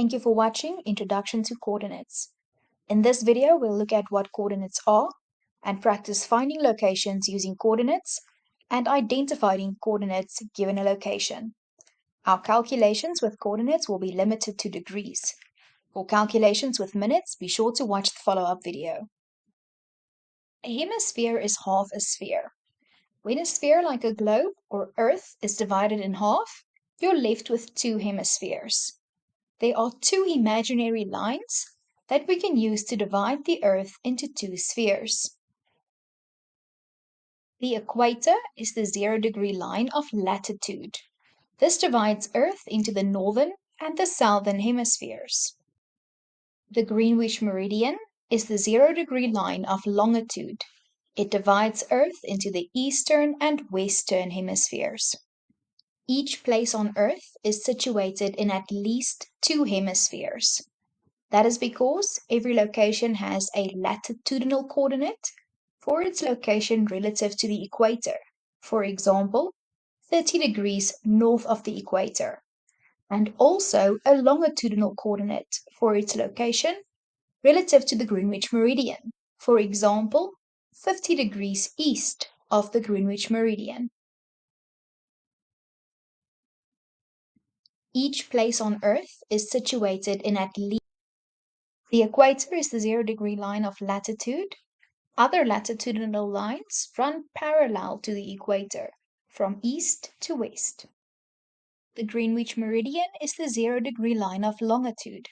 Thank you for watching Introduction to Coordinates. In this video, we'll look at what coordinates are and practice finding locations using coordinates and identifying coordinates given a location. Our calculations with coordinates will be limited to degrees. For calculations with minutes, be sure to watch the follow-up video. A hemisphere is half a sphere. When a sphere like a globe or Earth is divided in half, you're left with two hemispheres. There are two imaginary lines that we can use to divide the Earth into two spheres. The equator is the 0-degree line of latitude. This divides Earth into the northern and the southern hemispheres. The Greenwich meridian is the 0-degree line of longitude. It divides Earth into the eastern and western hemispheres. Each place on Earth is situated in at least two hemispheres. That is because every location has a latitudinal coordinate for its location relative to the equator. For example, 30 degrees north of the equator, and also a longitudinal coordinate for its location relative to the Greenwich meridian. For example, 50 degrees east of the Greenwich meridian. Each place on Earth is situated in at least. The equator is the 0-degree line of latitude. Other latitudinal lines run parallel to the equator, from east to west. The Greenwich meridian is the 0-degree line of longitude.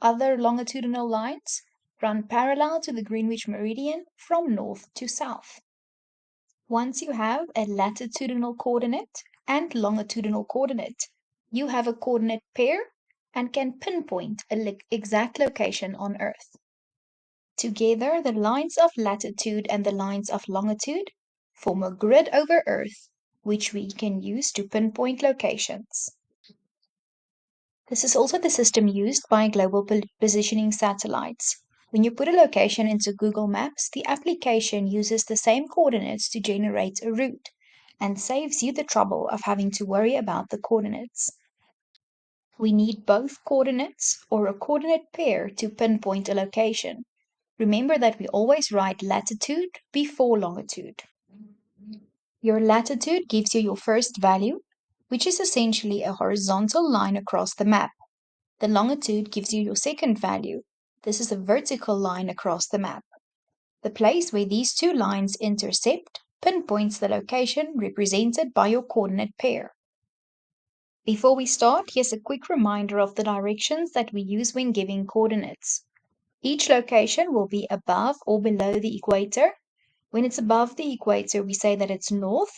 Other longitudinal lines run parallel to the Greenwich meridian from north to south. Once you have a latitudinal coordinate and longitudinal coordinate, you have a coordinate pair and can pinpoint an exact location on Earth. Together, the lines of latitude and the lines of longitude form a grid over Earth, which we can use to pinpoint locations. This is also the system used by global positioning satellites. When you put a location into Google Maps, the application uses the same coordinates to generate a route and saves you the trouble of having to worry about the coordinates. We need both coordinates or a coordinate pair to pinpoint a location. Remember that we always write latitude before longitude. Your latitude gives you your first value, which is essentially a horizontal line across the map. The longitude gives you your second value. This is a vertical line across the map. The place where these two lines intersect pinpoints the location represented by your coordinate pair. Before we start, here's a quick reminder of the directions that we use when giving coordinates. Each location will be above or below the equator. When it's above the equator, we say that it's north,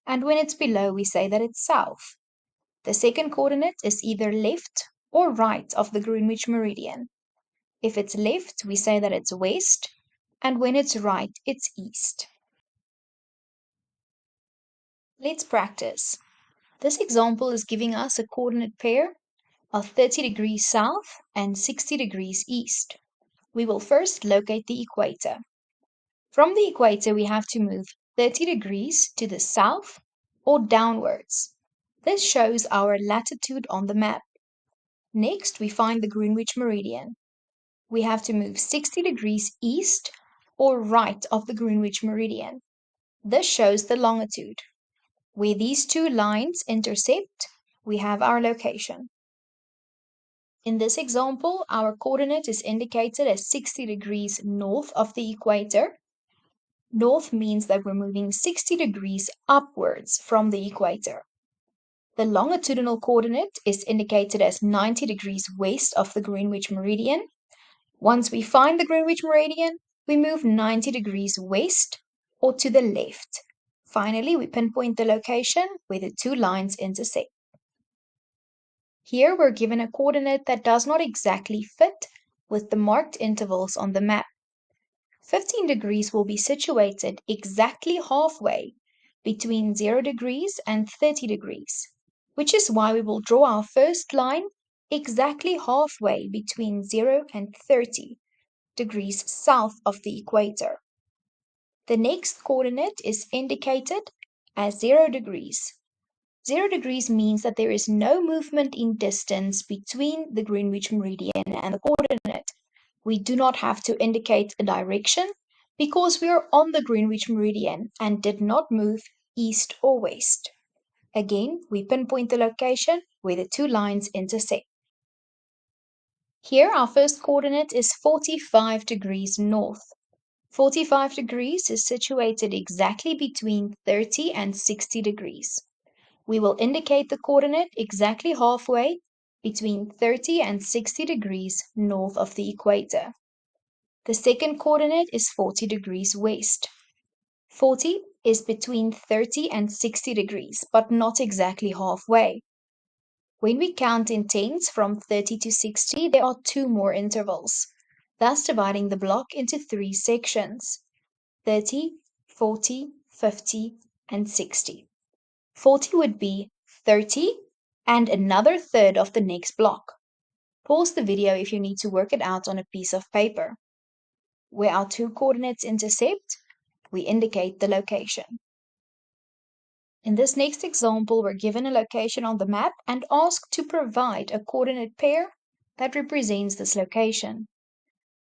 and when it's below, we say that it's south. The second coordinate is either left or right of the Greenwich meridian. If it's left, we say that it's west, and when it's right, it's east. Let's practice. This example is giving us a coordinate pair of 30 degrees south and 60 degrees east. We will first locate the equator. From the equator, we have to move 30 degrees to the south or downwards. This shows our latitude on the map. Next, we find the Greenwich meridian. We have to move 60 degrees east or right of the Greenwich meridian. This shows the longitude. Where these two lines intersect, we have our location. In this example, our coordinate is indicated as 60 degrees north of the equator. North means that we're moving 60 degrees upwards from the equator. The longitudinal coordinate is indicated as 90 degrees west of the Greenwich meridian. Once we find the Greenwich meridian, we move 90 degrees west or to the left. Finally, we pinpoint the location where the two lines intersect. Here we're given a coordinate that does not exactly fit with the marked intervals on the map. 15 degrees will be situated exactly halfway between 0 degrees and 30 degrees, which is why we will draw our first line exactly halfway between 0 and 30 degrees south of the equator. The next coordinate is indicated as 0 degrees. 0 degrees means that there is no movement in distance between the Greenwich meridian and the coordinate. We do not have to indicate a direction because we are on the Greenwich meridian and did not move east or west. Again, we pinpoint the location where the two lines intersect. Here, our first coordinate is 45 degrees north. 45 degrees is situated exactly between 30 and 60 degrees. We will indicate the coordinate exactly halfway between 30 and 60 degrees north of the equator. The second coordinate is 40 degrees west. 40 is between 30 and 60 degrees, but not exactly halfway. When we count in tens from 30 to 60, there are two more intervals, thus dividing the block into three sections: 30, 40, 50, and 60. 40 would be 30 and another third of the next block. Pause the video if you need to work it out on a piece of paper. Where our two coordinates intercept, we indicate the location. In this next example, we're given a location on the map and asked to provide a coordinate pair that represents this location.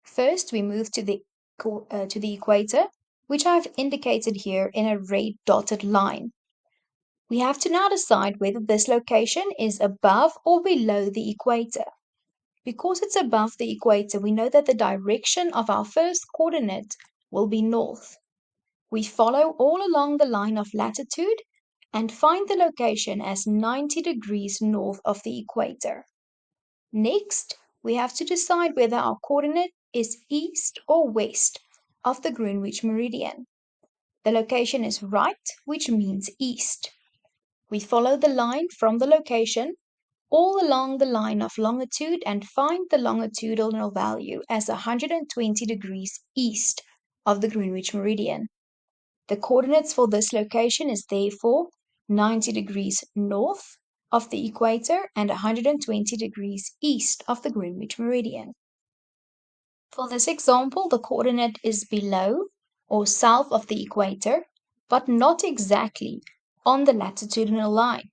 First, we move to the equator, which I've indicated here in a red dotted line. We have to now decide whether this location is above or below the equator. Because it's above the equator, we know that the direction of our first coordinate will be north. We follow all along the line of latitude and find the location as 90 degrees north of the equator. Next, we have to decide whether our coordinate is east or west of the Greenwich meridian. The location is right, which means east. We follow the line from the location all along the line of longitude and find the longitudinal value as 120 degrees east of the Greenwich meridian. The coordinates for this location is therefore 90 degrees north of the equator and 120 degrees east of the Greenwich meridian. For this example, the coordinate is below or south of the equator, but not exactly on the latitudinal line.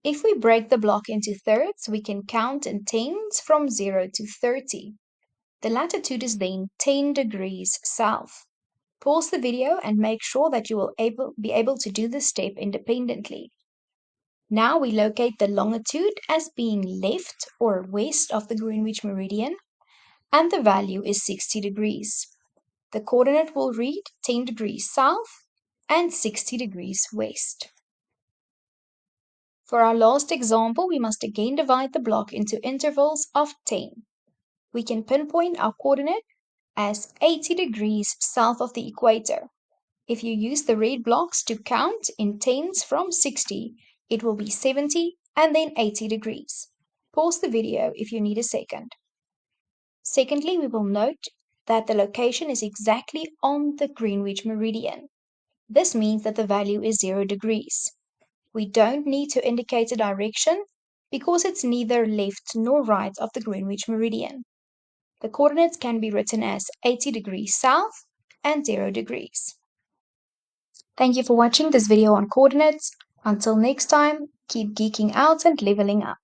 If we break the block into thirds, we can count in tens from 0 to 30. The latitude is then 10 degrees south. Pause the video and make sure that you will be able to do this step independently. Now we locate the longitude as being left or west of the Greenwich meridian, and the value is 60 degrees. The coordinate will read 10 degrees south and 60 degrees west. For our last example, we must again divide the block into intervals of 10. We can pinpoint our coordinate as 80 degrees south of the equator. If you use the red blocks to count in tens from 60, it will be 70 and then 80 degrees. Pause the video if you need a second. Secondly, we will note that the location is exactly on the Greenwich meridian. This means that the value is 0 degrees. We don't need to indicate a direction because it's neither left nor right of the Greenwich meridian. The coordinates can be written as 80 degrees south and 0 degrees. Thank you for watching this video on coordinates. Until next time, keep geeking out and leveling up.